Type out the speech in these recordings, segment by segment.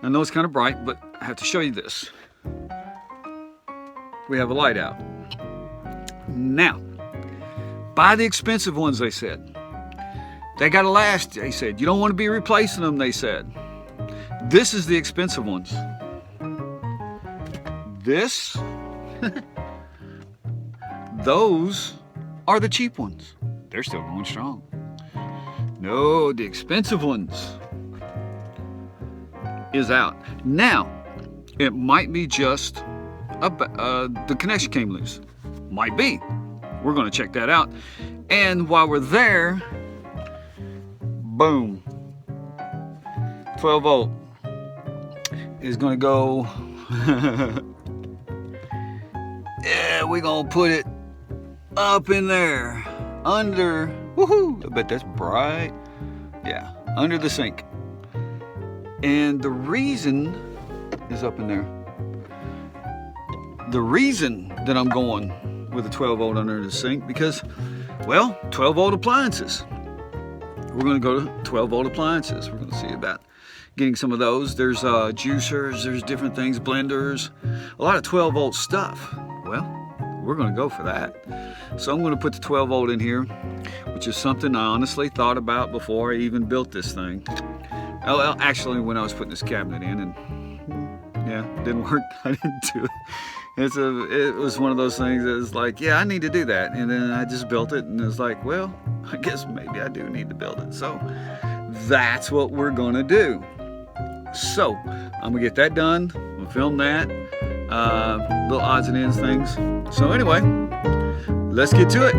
I know it's kind of bright, but I have to show you this. We have a light out. Now, buy the expensive ones, they said. They gotta last, they said. You don't want to be replacing them, they said. This is the expensive ones. This, those are the cheap ones. They're still going strong. No, the expensive ones is out. Now, it might be just the connection came loose. Might be. We're gonna check that out. And while we're there, boom, 12 volt is gonna go, yeah, we're gonna put it up in there, under, woohoo, I bet that's bright. Yeah, under the sink. And the reason is up in there. The reason that I'm going with a 12 volt under the sink, because, well, 12 volt appliances. We're going to go to 12 volt appliances. We're going to see about getting some of those. There's juicers, there's different things, blenders, a lot of 12 volt stuff. Well, we're going to go for that. So I'm going to put the 12 volt in here, which is something I honestly thought about before I even built this thing. Well, actually, when I was putting this cabinet in, and yeah, it didn't work. I didn't do it. It was one of those things that was like, yeah, I need to do that. And then I just built it, and it was like, well, I guess maybe I do need to build it. So that's what we're gonna do. So I'm gonna get that done. We'll film that, little odds and ends things. So anyway, let's get to it.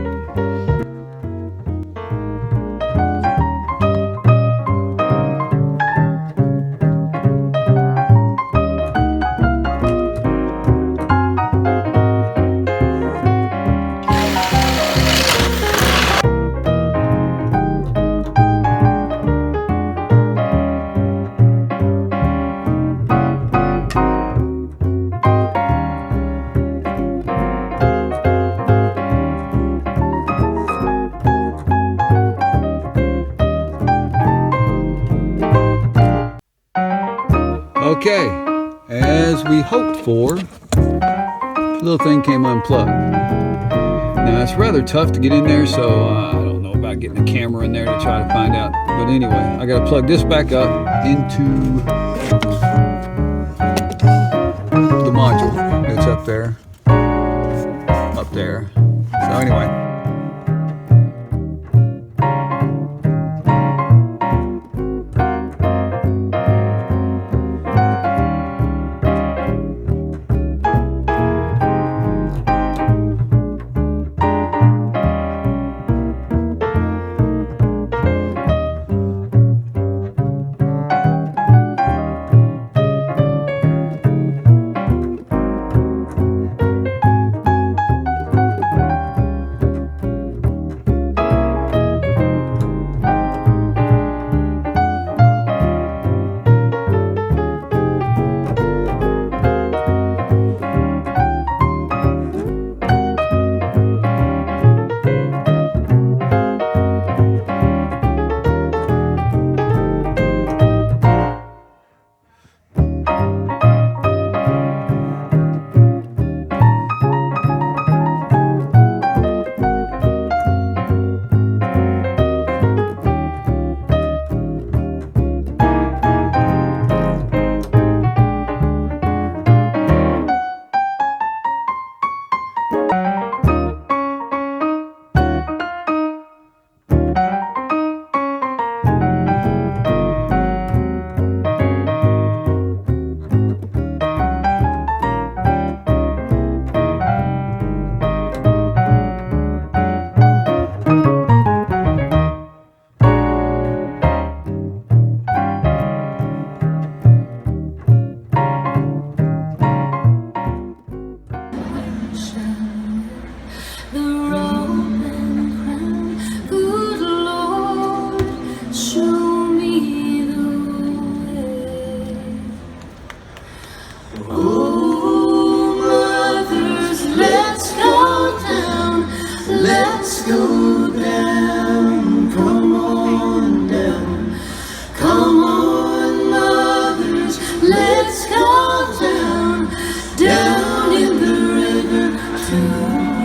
Okay, as we hoped for, the little thing came unplugged. Now it's rather tough to get in there, so I don't know about getting a camera in there to try to find out. But anyway, I gotta plug this back up into the module. It's up there. So anyway. Come on, mothers, to